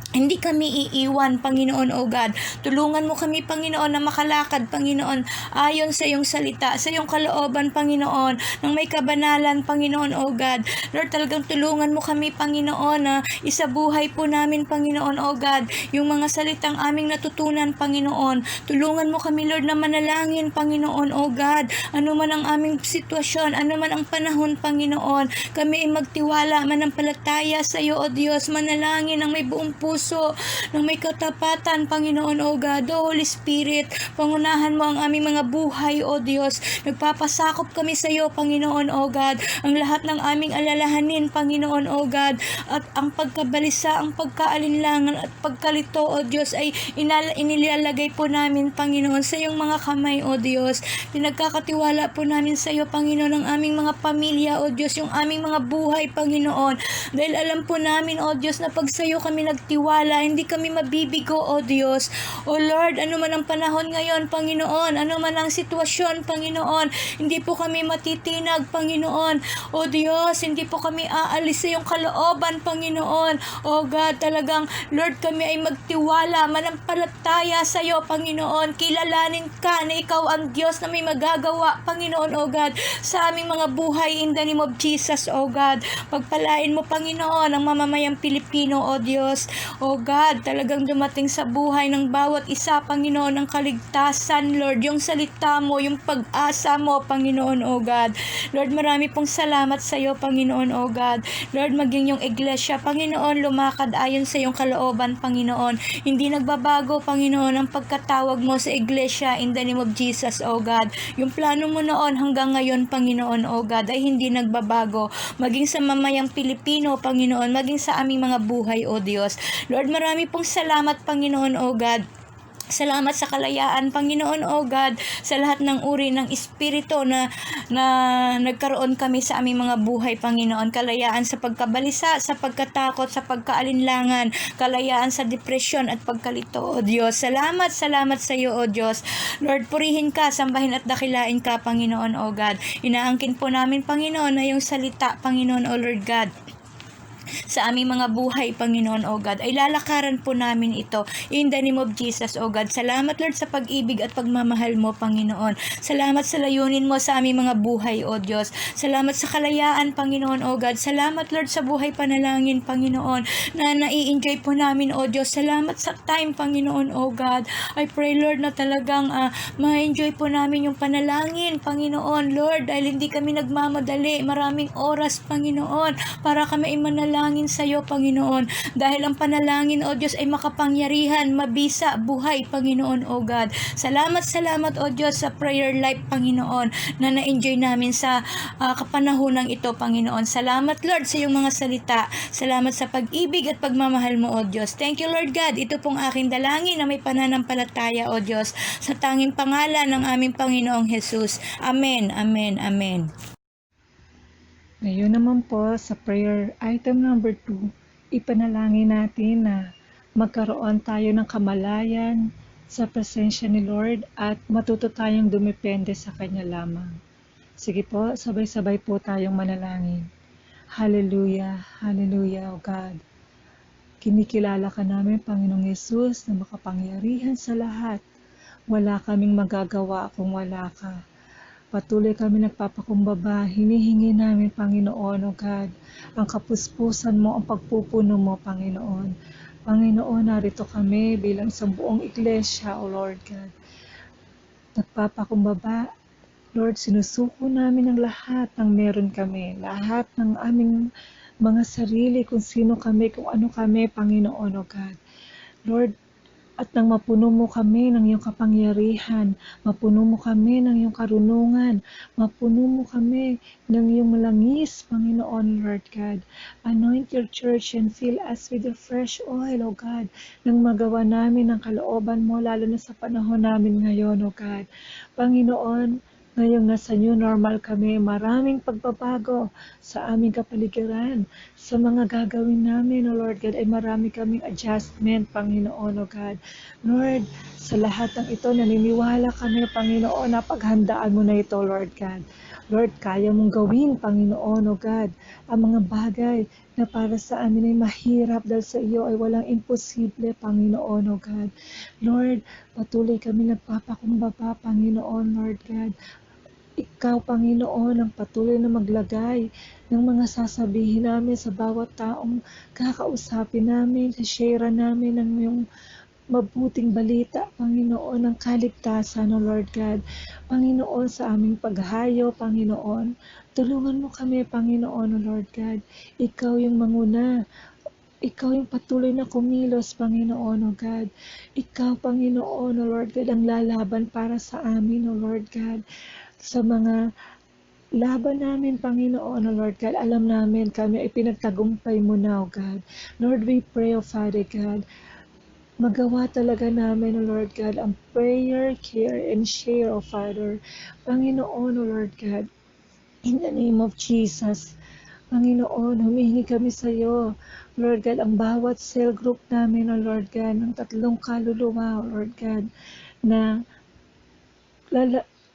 Hindi kami iiwan, Panginoon, O God. Tulungan mo kami, Panginoon, na makalakad, Panginoon, ayon sa iyong salita, sa iyong kalooban, Panginoon, ng may kabanalan, Panginoon, O God. Lord, talagang tulungan mo kami, Panginoon, na isabuhay po namin, Panginoon, O God, yung mga salitang aming natutunan, Panginoon. Tulungan mo kami, Lord, na manalangin, Panginoon, O God. Ano man ang aming sitwasyon, ano man ang panahon, Panginoon, kami ay magtiwala, manampalataya sa iyo, O Diyos, manalangin ng may buong puso, ng may katapatan, Panginoon, O God. O Holy Spirit, pangunahan mo ang aming mga buhay, O Diyos. Nagpapasakop kami sa iyo, Panginoon, O God. Ang lahat ng aming alalahanin, Panginoon, O God, at ang pagkabalisa, ang pagkaalinlangan at pagkalito, O Diyos, ay inilalagay po namin, Panginoon, sa iyong mga kamay, O Diyos. Pinagkakatiwala po namin sa iyo, Panginoon, ang aming mga pamilya, O Diyos, yung aming mga buhay, Panginoon. Dahil alam po namin, O Diyos, na pag sa iyo kami nagtiwala, hindi kami mabibigo, O Diyos. O Lord, ano man ang panahon ngayon, Panginoon, ano man ang sitwasyon, Panginoon, hindi po kami matitinag, Panginoon. O Diyos, hindi po kami aalis sa iyong kalooban, Panginoon. O God, talagang, Lord, kami ay magtiwala, manampalataya sa iyo, Panginoon. Kilalanin ka na ikaw ang Diyos na may magagawa, Panginoon, O God, sa aming mga buhay in the name of Jesus, O God. Pagpalain mo, Panginoon, ang mamamayang Pilipino, O Diyos. O God, talagang dumating sa buhay ng bawat isa, Panginoon, ang kaligtasan, Lord, yung salita mo, yung pag-asa mo, Panginoon, O God. Lord, marami pong salamat sa iyo, Panginoon, O God. Lord, maging yung iglesia, Panginoon, lumakad ayon sa iyong kalooban, Panginoon. Hindi nagbabago, Panginoon, ang pagkatawag mo sa iglesia in the name of Jesus, O God. Yung plano mo noon hanggang ngayon, Panginoon, O God, ay hindi nagbabago. Maging sa mamayang Pilipino, Panginoon, maging sa aming mga buhay, O Diyos. Lord, marami pong salamat, Panginoon, O God. Salamat sa kalayaan, Panginoon, O God, sa lahat ng uri ng espiritu na nagkaroon kami sa aming mga buhay, Panginoon. Kalayaan sa pagkabalisa, sa pagkatakot, sa pagkaalinlangan, kalayaan sa depresyon at pagkalito, O Diyos. Salamat sa iyo, O Diyos. Lord, purihin ka, sambahin at dakilain ka, Panginoon, O God. Inaangkin po namin, Panginoon, na yung salita, Panginoon, O Lord God, sa aming mga buhay, Panginoon, O God, ay lalakaran po namin ito in the name of Jesus, O God. Salamat, Lord, sa pag-ibig at pagmamahal mo, Panginoon. Salamat sa layunin mo sa aming mga buhay, O Diyos. Salamat sa kalayaan, Panginoon, O God. Salamat, Lord, sa buhay panalangin, Panginoon, na nai-enjoy po namin, O Diyos. Salamat sa time, Panginoon, O God. I pray, Lord, na talagang ma-enjoy po namin yung panalangin, Panginoon, Lord, dahil hindi kami nagmamadali. Maraming oras, Panginoon, para kami ay manalangin sa iyo, Panginoon. Dahil ang panalangin, O Diyos, ay makapangyarihan, mabisa, buhay, Panginoon, O God. Salamat, O Diyos, sa prayer life, Panginoon, na na-enjoy namin sa kapanahonang ito, Panginoon. Salamat, Lord, sa iyong mga salita. Salamat sa pag-ibig at pagmamahal mo, O Diyos. Thank you, Lord God. Ito pong aking dalangin na may pananampalataya, O Diyos, sa tanging pangalan ng aming Panginoong Jesus. Amen, amen, amen. Ngayon naman po sa prayer item number 2, ipanalangin natin na magkaroon tayo ng kamalayan sa presensya ni Lord at matuto tayong dumepende sa Kanya lamang. Sige po, sabay-sabay po tayong manalangin. Hallelujah, Hallelujah, O God. Kinikilala ka namin, Panginoong Yesus, na makapangyarihan sa lahat. Wala kaming magagawa kung wala ka. Patuloy kami nagpapakumbaba, hinihingi namin, Panginoon, O God, ang kapuspusan mo, ang pagpupuno mo, Panginoon. Panginoon, narito kami bilang sa buong iglesia, O Lord God. Nagpapakumbaba, Lord, sinusuko namin ang lahat ng meron kami, lahat ng aming mga sarili, kung sino kami, kung ano kami, Panginoon, O God. Lord, at nang mapuno mo kami ng iyong kapangyarihan, mapuno mo kami ng iyong karunungan, mapuno mo kami ng iyong langis, Panginoon, Lord God. Anoint your church and fill us with your fresh oil, O God, nang magawa namin ang kalooban mo, lalo na sa panahon namin ngayon, O God. Panginoon, ngayong nasa new normal kami, maraming pagbabago sa aming kapaligiran. Sa mga gagawin namin, O Lord God, ay marami kaming adjustment, Panginoon, O God. Lord, sa lahat ng ito, naniniwala kami, Panginoon, na paghandaan mo na ito, Lord God. Lord, kaya mong gawin, Panginoon, O God, ang mga bagay na para sa amin ay mahirap dahil sa iyo ay walang imposible, Panginoon, O God. Lord, patuloy kami nagpapakumbaba, Panginoon, Lord God. Ikaw, Panginoon, ang patuloy na maglagay ng mga sasabihin namin sa bawat taong kakausapin namin, share namin ng iyong mabuting balita, Panginoon, ng kaligtasan, O Lord God. Panginoon, sa aming paghahayo, Panginoon, tulungan mo kami, Panginoon, O Lord God. Ikaw yung manguna. Ikaw yung patuloy na kumilos, Panginoon, O God. Ikaw, Panginoon, O Lord God, ang lalaban para sa amin, O Lord God. Sa mga laban namin, Panginoon, O Lord God, alam namin kami ay pinagtagumpay mo na, O God. Lord, we pray, O Father God, magawa talaga namin, O Lord God, ang prayer, care, and share, O Father. Panginoon, O Lord God, in the name of Jesus, Panginoon, humihingi kami sa iyo, Lord God, ang bawat cell group namin, O Lord God, ng 3 kaluluwa, O Lord God, na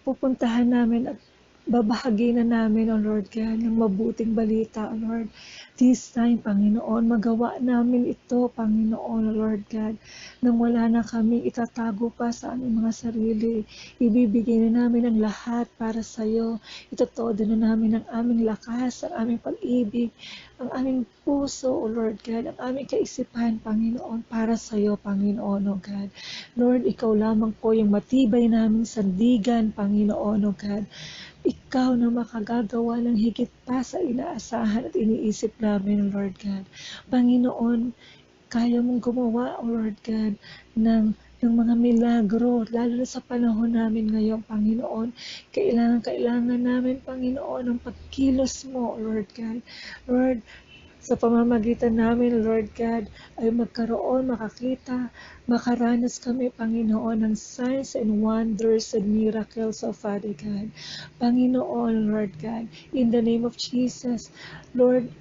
pupuntahan namin at babahagi na namin, O Lord God, ng mabuting balita, O Lord. This time, Panginoon, magawa namin ito, Panginoon, O Lord God, nang wala na kami itatago pa sa aming mga sarili. Ibibigay na namin ang lahat para sa iyo. Itotodo na namin ang aming lakas, ang aming pag-ibig, ang aming puso, O Lord God, ang aming kaisipan, Panginoon, para sa iyo, Panginoon, O God. Lord, ikaw lamang po yung matibay naming sandigan, Panginoon, O God. Ikaw na makagagawa ng higit pa sa inaasahan at iniisip namin, Lord God. Panginoon, kaya mong gumawa, O Lord God, ng mga milagro, lalo na sa panahon namin ngayon, Panginoon. Kailangan namin, Panginoon, ang pagkilos mo, O Lord God. Lord, sa pamamagitan namin, Lord God, ay makakita, makaranas kami, Panginoon, ng signs and wonders and miracles of Father God. Panginoon, Lord God, in the name of Jesus, Lord,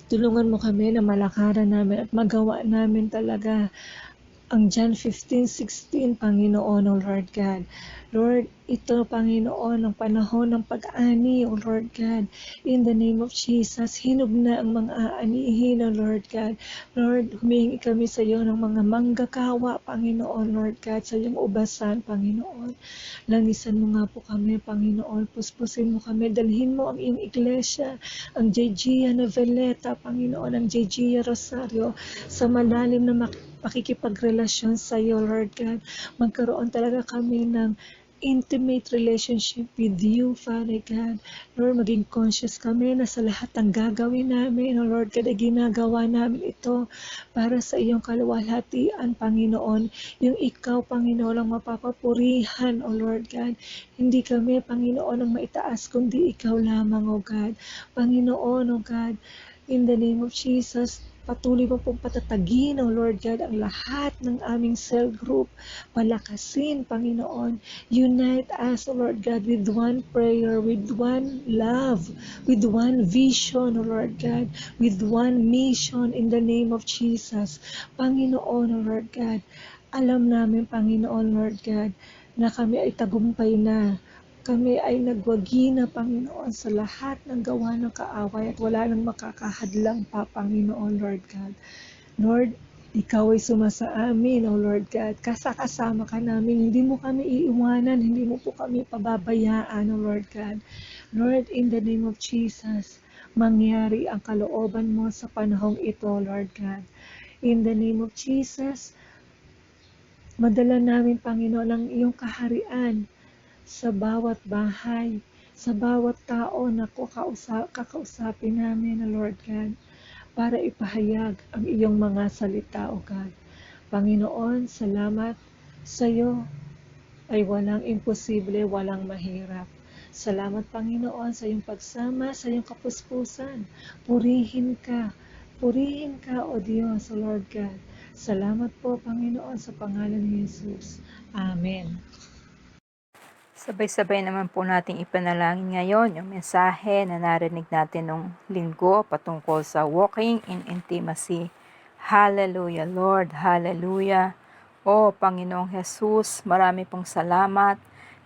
tulungan mo kami na malakaran namin at magawa namin talaga ang John 15:16, Panginoon, O Lord God. Lord, ito, Panginoon, ang panahon ng pag-ani, O Lord God. In the name of Jesus, hinog na ang mga aanihin, O Lord God. Lord, humingi kami sa iyo ng mga manggagawa, Panginoon, Lord God, sa iyong ubasan, Panginoon. Langisan mo nga po kami, Panginoon. Puspusin mo kami. Dalhin mo ang iyong iglesia, ang JG Noveleta, Panginoon, ang JG Rosario, sa malalim na pakikipagrelasyon sa iyo, Lord God. Magkaroon talaga kami ng intimate relationship with you, Father God. Lord, maging conscious kami na sa lahat ng gagawin namin, O Lord God, ay ginagawa namin ito para sa iyong kaluwalhatian, Panginoon. Yung ikaw, Panginoon, ang mapapapurihan, O Lord God. Hindi kami, Panginoon, ang maitaas, kundi ikaw lamang, O God. Panginoon, O God, in the name of Jesus, patuloy mo pong patatagin, O Lord God, ang lahat ng aming cell group. Palakasin, Panginoon. Unite us, O Lord God, with one prayer, with one love, with one vision, O Lord God, with one mission in the name of Jesus. Panginoon, O Lord God, alam namin, Panginoon, Lord God, na kami ay tagumpay na. Kami ay nagwagi na, Panginoon, sa lahat ng gawa ng kaaway at wala nang makakahadlang pa, Panginoon, Lord God. Lord, ikaw ay sumasa amin, O Lord God. Kasama ka namin. Hindi mo kami iiwanan. Hindi mo po kami pababayaan, O Lord God. Lord, in the name of Jesus, mangyari ang kalooban mo sa panahong ito, Lord God. In the name of Jesus, madala namin, Panginoon, ang iyong kaharian sa bawat bahay, sa bawat tao na kakausapin namin, O Lord God, para ipahayag ang iyong mga salita, O God. Panginoon, salamat sa iyo ay walang imposible, walang mahirap. Salamat, Panginoon, sa iyong pagsama, sa iyong kapuspusan. Purihin ka, O Diyos, O Lord God. Salamat po, Panginoon, sa pangalan ni Jesus. Amen. Sabay-sabay naman po nating ipanalangin ngayon yung mensahe na narinig natin nung linggo patungkol sa walking in intimacy. Hallelujah, Lord. Hallelujah. O Panginoong Jesus, marami pong salamat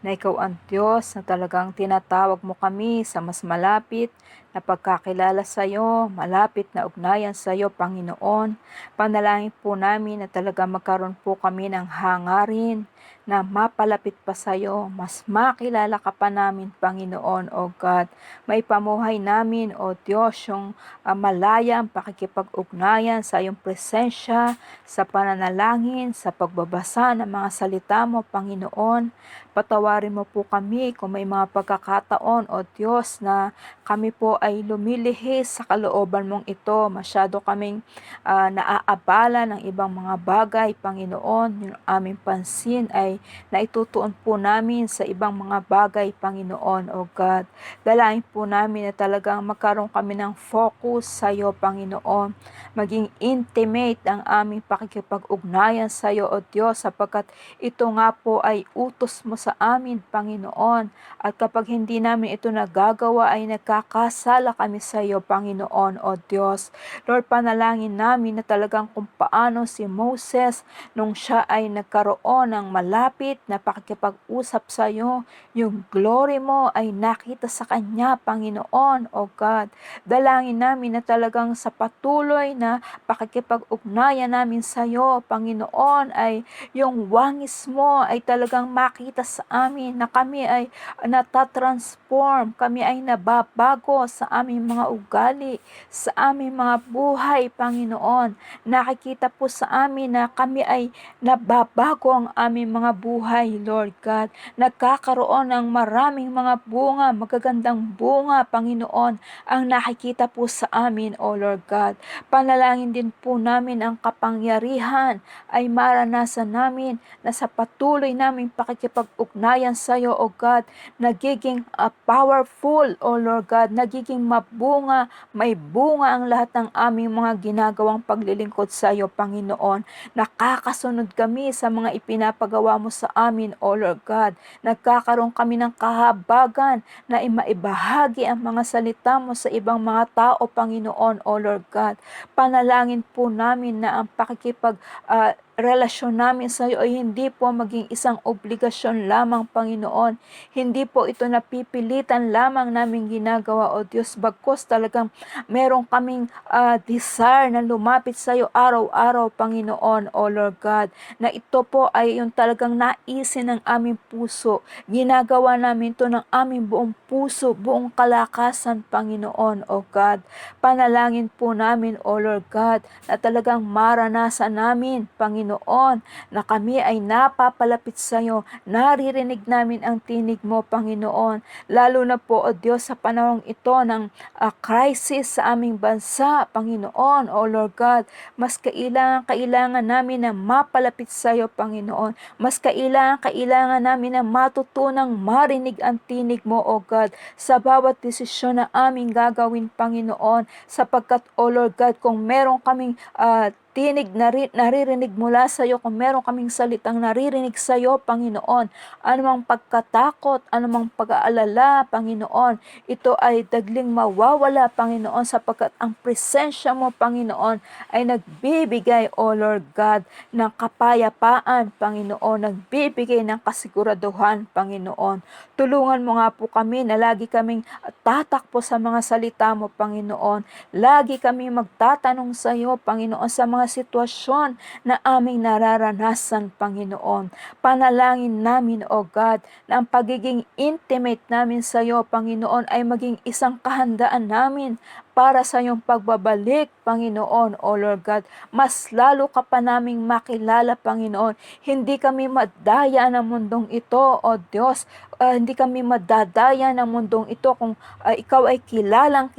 na ikaw ang Diyos na talagang tinatawag mo kami sa mas malapit na pagkakilala sa iyo, malapit na ugnayan sa iyo, Panginoon. Panalangin po namin na talaga magkaroon po kami ng hangarin na mapalapit pa sa iyo, mas makilala ka pa namin, Panginoon, O God. Maipamuhay namin, O Diyos, yung malayang pakikipag-ugnayan sa iyong presensya, sa pananalangin, sa pagbabasa ng mga salita mo, Panginoon. Patawarin mo po kami kung may mga pagkakataon, O Diyos, na kami po ay lumilihis sa kalooban mong ito. Masyado kaming naaabala ng ibang mga bagay, Panginoon. Yung aming pansin ay naitutuon po namin sa ibang mga bagay, Panginoon, O God. Dalain po namin na talagang magkaroon kami ng focus sa iyo, Panginoon. Maging intimate ang aming pakikipag-ugnayan sa iyo, O Diyos, sapagkat ito nga po ay utos mo sa amin, Panginoon. At kapag hindi namin ito nagagawa, ay nagkakasala kami sa iyo, Panginoon, O Diyos. Lord, panalangin namin na talagang kung paano si Moses, nung siya ay nagkaroon ng malapit na pakikipag-usap sa iyo, yung glory mo ay nakita sa kanya, Panginoon, O God. Dalangin namin na talagang sa patuloy na pakikipag-ugnayan namin sa iyo, Panginoon, ay yung wangis mo ay talagang makita sa amin na kami ay natatransform, kami ay nababago sa aming mga ugali, sa aming mga buhay, Panginoon. Nakikita po sa amin na kami ay nababago ang aming mga buhay, Lord God. Nagkakaroon ng maraming mga bunga, magagandang bunga, Panginoon, ang nakikita po sa amin, O Lord God. Panalangin din po namin ang kapangyarihan ay maranasan namin na sa patuloy naming pakikipag-ugnayan sa iyo, O God, nagiging powerful, O Lord God, nagiging mabunga, may bunga ang lahat ng aming mga ginagawang paglilingkod sa iyo, Panginoon. Nakakasunod kami sa mga ipinapagawa mo sa amin, O Lord God. Nagkakaroon kami ng kahabagan na maibahagi ang mga salita mo sa ibang mga tao, Panginoon, O Lord God. Panalangin po namin na ang relasyon namin sa iyo ay hindi po maging isang obligasyon lamang, Panginoon. Hindi po ito napipilitan lamang namin ginagawa, O Diyos, bagkus talagang meron kaming desire na lumapit sa iyo araw-araw, Panginoon, O Lord God, na ito po ay yung talagang naisin ng aming puso. Ginagawa namin ito ng aming buong puso, buong kalakasan, Panginoon, O God. Panalangin po namin, O Lord God, na talagang maranasan namin, Panginoon, na kami ay napapalapit sa iyo, naririnig namin ang tinig mo, Panginoon, lalo na po, O Diyos, sa panahong ito ng crisis sa aming bansa, Panginoon, O Lord God. Mas kailangan namin na mapalapit sa iyo, Panginoon. Mas kailangan namin na matutunang marinig ang tinig mo, O God, sa bawat desisyon na aming gagawin, Panginoon, sapagkat, O Lord God, kung meron kaming naririnig mula sa iyo, kung meron kaming salitang naririnig sa iyo, Panginoon, anumang pagkatakot, anumang pag-aalala, Panginoon, ito ay dagling mawawala, Panginoon, sapagkat ang presensya mo, Panginoon, ay nagbibigay, O Lord God, ng kapayapaan, Panginoon, nagbibigay ng kasiguraduhan, Panginoon. Tulungan mo nga po kami na lagi kaming tatakbo sa mga salita mo, Panginoon. Lagi kami magtatanong sa iyo, Panginoon, sa mga sitwasyon na aming nararanasan, Panginoon. Panalangin namin, O God, na ang pagiging intimate namin sa iyo, Panginoon, ay maging isang kahandaan namin para sa iyong pagbabalik, Panginoon, O Lord God. Mas lalo ka pa naming makilala, Panginoon. Hindi kami madaya ng mundong ito, O Diyos. Hindi kami madadaya ng mundong ito kung ikaw ay kilala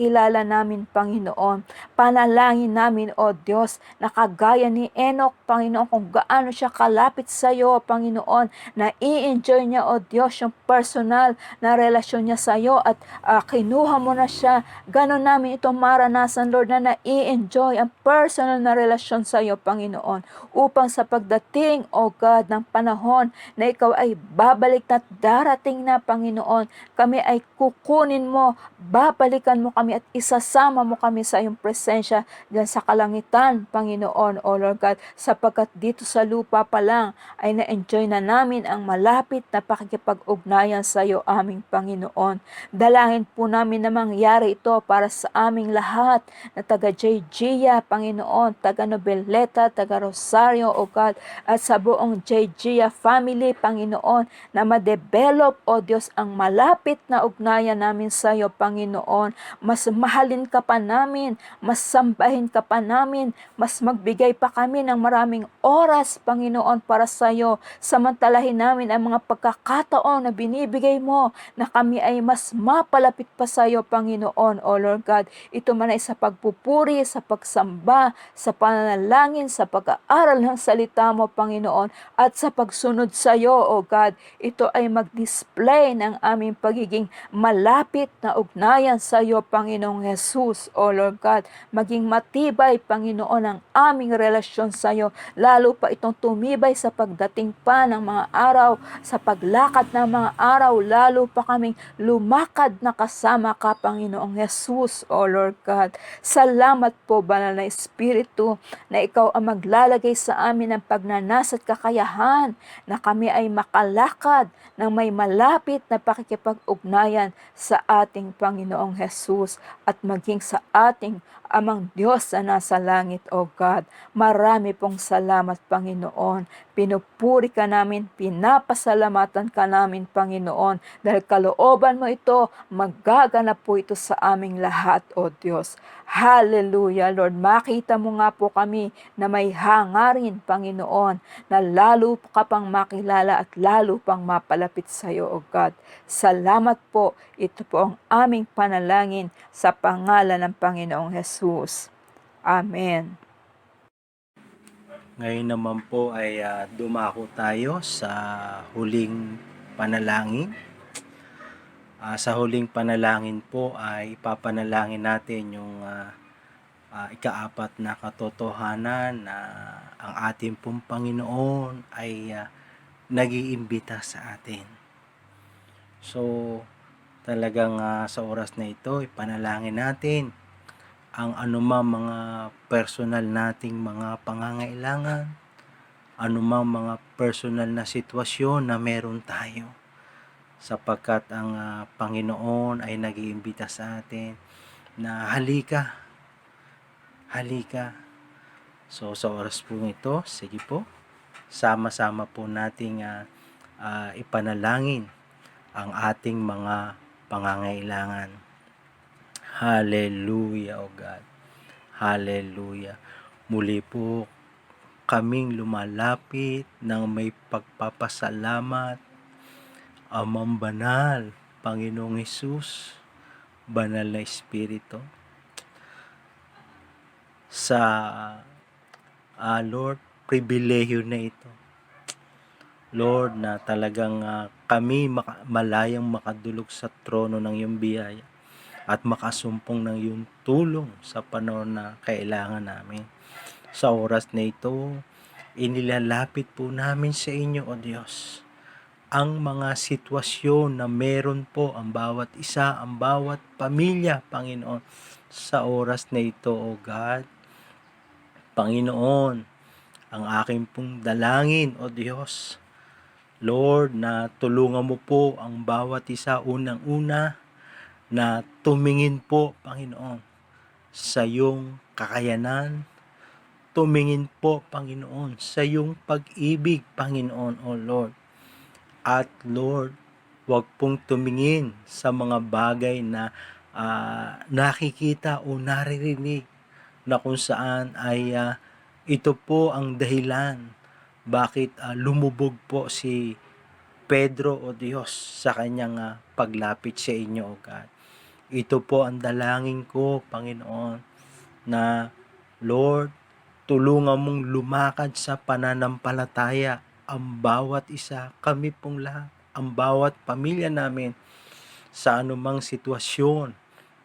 namin, Panginoon. Panalangin namin, O Diyos, na kagaya ni Enoch, Panginoon, kung gaano siya kalapit sa iyo, Panginoon, na i-enjoy niya, O Diyos, yung personal na relasyon niya sa iyo at kinuha mo na siya. Ganon namin ito ito maranasan, Lord, na nai-enjoy ang personal na relasyon sa iyo, Panginoon, upang sa pagdating, O God, ng panahon na ikaw ay babalik na at darating na, Panginoon, kami ay kukunin mo, babalikan mo kami at isasama mo kami sa iyong presensya diyan sa kalangitan, Panginoon, O Lord God, sapagkat dito sa lupa pa lang ay na-enjoy na namin ang malapit na pakikipag-ugnayan sa iyo, aming Panginoon. Dalangin po namin na mangyari ito para sa aming lahat na taga JGIA, Panginoon, taga Noveleta, taga Rosario, O God, at sa buong JGIA family, Panginoon, na ma-develop, O Diyos, ang malapit na ugnayan namin sa iyo, Panginoon. Mas mahalin ka pa namin, mas sambahin ka pa namin, mas magbigay pa kami ng maraming oras, Panginoon, para sa iyo. Samantalahin namin ang mga pagkakataon na binibigay mo na kami ay mas mapalapit pa sa iyo, Panginoon, O Lord God. Ito man ay sa pagpupuri, sa pagsamba, sa pananalangin, sa pag-aaral ng salita mo, Panginoon, at sa pagsunod sa iyo, O God. Ito ay mag-display ng aming pagiging malapit na ugnayan sa iyo, Panginoong Jesus, O Lord God. Maging matibay, Panginoon, ang aming relasyon sa iyo, lalo pa itong tumibay sa pagdating pa ng mga araw, sa paglakad ng mga araw, lalo pa kaming lumakad na kasama ka, Panginoong Jesus, O Lord God. Salamat po, Banal na Espiritu, na ikaw ang maglalagay sa amin ng pagnanasa at kakayahan na kami ay makalakad ng may malapit na pakikipag-ugnayan sa ating Panginoong Jesus at maging sa ating Amang Diyos na nasa langit, O God. Marami pong salamat, Panginoon. Pinupuri ka namin, pinapasalamatan ka namin, Panginoon. Dahil kalooban mo ito, magaganap po ito sa aming lahat, O Diyos. Hallelujah, Lord. Makita mo nga po kami na may hangarin, Panginoon, na lalo ka pang makilala at lalo pang mapalapit sa iyo, O God. Salamat po. Ito po ang aming panalangin sa pangalan ng Panginoong Jesus. Amen. Ngayon naman po ay dumako tayo sa huling panalangin. Sa huling panalangin po ay ipapanalangin natin yung ikaapat na katotohanan na ang ating pong Panginoon ay nag-iimbita sa atin. So, talagang sa oras na ito, ipanalangin natin ang anumang mga personal nating mga pangangailangan, anumang mga personal na sitwasyon na meron tayo. Sapagkat ang Panginoon ay nag-iimbita sa atin na halika. So sa oras po ito, sige po, sama-sama po nating ipanalangin ang ating mga pangangailangan. Hallelujah, O God. Hallelujah. Muli po kaming lumalapit ng may pagpapasalamat, Amang Banal, Panginoong Hesus, Banal na Espiritu, sa Lord, pribilehiyo na ito. Lord, na talagang kami malayang makadulog sa trono ng iyong biyaya at makasumpong ng iyong tulong sa panahon na kailangan namin. Sa oras na ito, inilalapit po namin sa inyo, O Diyos, ang mga sitwasyon na meron po ang bawat isa, ang bawat pamilya, Panginoon, sa oras na ito, O God. Panginoon, ang aking pong dalangin, O Diyos, Lord, na tulungan mo po ang bawat isa unang-una na tumingin po, Panginoon, sa iyong kakayanan, tumingin po, Panginoon, sa iyong pag-ibig, Panginoon, O Lord. At Lord, huwag pong tumingin sa mga bagay na nakikita o naririnig na kung saan ay ito po ang dahilan bakit lumubog po si Pedro, O Diyos, sa kanyang paglapit sa inyo, O God. Ito po ang dalangin ko, Panginoon, na Lord, tulungan mong lumakad sa pananampalataya ang bawat isa, kami pong lahat, ang bawat pamilya namin sa anumang sitwasyon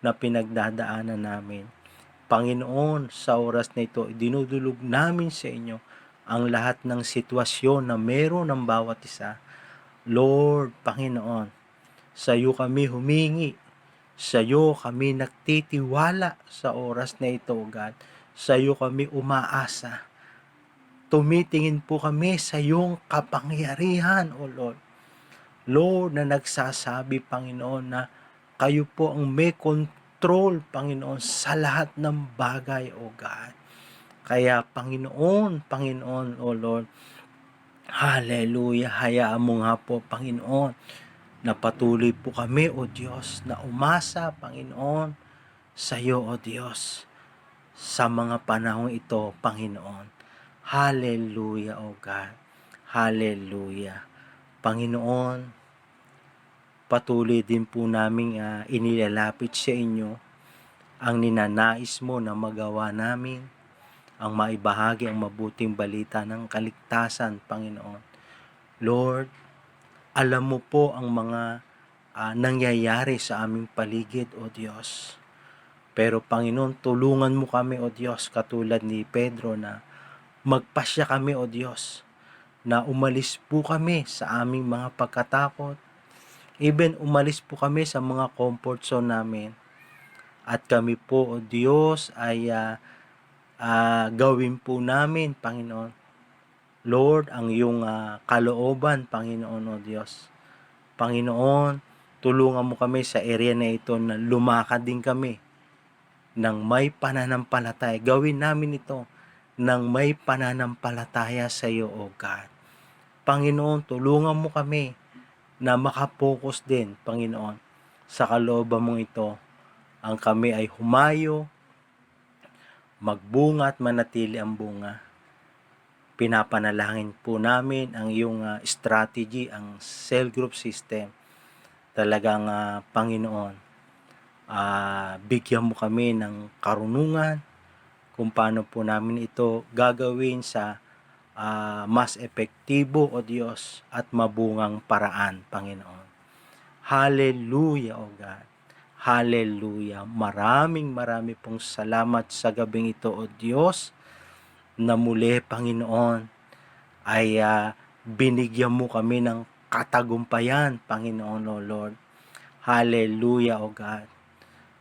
na pinagdadaanan namin. Panginoon, sa oras na ito, dinudulog namin sa inyo ang lahat ng sitwasyon na meron ng bawat isa. Lord, Panginoon, sa iyo kami humingi, sa iyo kami nagtitiwala sa oras na ito, God. Sa iyo kami umaasa. Tumitingin po kami sa iyong kapangyarihan, O Lord. Lord, na nagsasabi, Panginoon, na kayo po ang may control, Panginoon, sa lahat ng bagay, O God. Kaya, Panginoon, O Lord, hallelujah, hayaan mo nga po, Panginoon, na patuloy po kami, O Diyos, na umasa, Panginoon, sa iyo, O Diyos, sa mga panahong ito, Panginoon. Hallelujah, O God. Hallelujah. Panginoon, patuloy din po namin inilalapit sa inyo ang ninanais mo na magawa namin, ang maibahagi ang mabuting balita ng kaligtasan, Panginoon. Lord, alam mo po ang mga nangyayari sa aming paligid, O Diyos. Pero Panginoon, tulungan mo kami, O Diyos, katulad ni Pedro na magpasya kami, O Diyos, na umalis po kami sa aming mga pagkatakot. Even umalis po kami sa mga comfort zone namin. At kami po, O Diyos, ay gawin po namin, Panginoon. Lord, ang iyong kalooban, Panginoon, O Diyos. Panginoon, tulungan mo kami sa area na ito na lumakad din kami ng may pananampalataya. Gawin namin ito ng may pananampalataya sa iyo, O God. Panginoon, tulungan mo kami na makapokus din, Panginoon, sa kalooban mong ito. Ang kami ay humayo, magbunga at manatili ang bunga. Pinapanalangin po namin ang iyong strategy, ang cell group system. Talagang Panginoon, bigyan mo kami ng karunungan kung paano po namin ito gagawin sa mas epektibo, O Diyos, at mabungang paraan, Panginoon. Hallelujah, O God. Hallelujah. Maraming pong salamat sa gabing ito, O Diyos, na muli, Panginoon, ay binigyan mo kami ng katagumpayan, Panginoon, O Lord. Hallelujah, O God.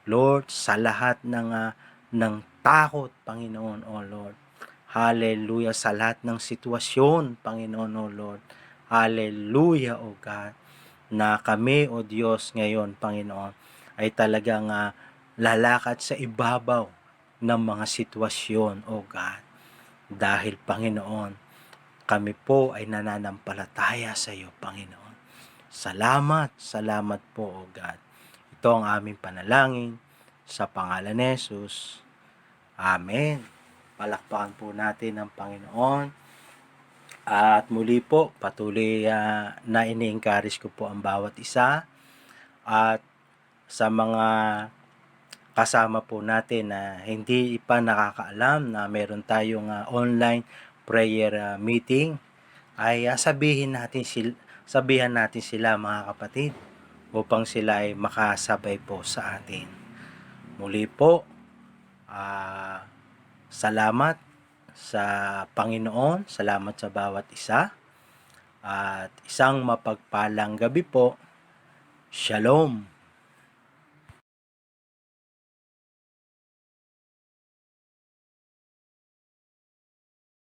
Lord, sa lahat ng takot, Panginoon, O Lord. Hallelujah, sa lahat ng sitwasyon, Panginoon, O Lord. Hallelujah, O God, na kami, O Diyos, ngayon, Panginoon, ay talagang lalakad sa ibabaw ng mga sitwasyon, O God. Dahil, Panginoon, kami po ay nananampalataya sa iyo, Panginoon. Salamat po, O God. Ito ang aming panalangin sa pangalan ni Jesus. Amen. Palakpakan po natin ang Panginoon. At muli po, patuloy na ini-encourage ko po ang bawat isa. At sa mga kasama po natin na hindi pa nakakaalam na meron tayong online prayer meeting, ay sabihan natin sila, mga kapatid, upang sila ay makasabay po sa atin. Muli po, salamat sa Panginoon, salamat sa bawat isa, at isang mapagpalang gabi po. Shalom.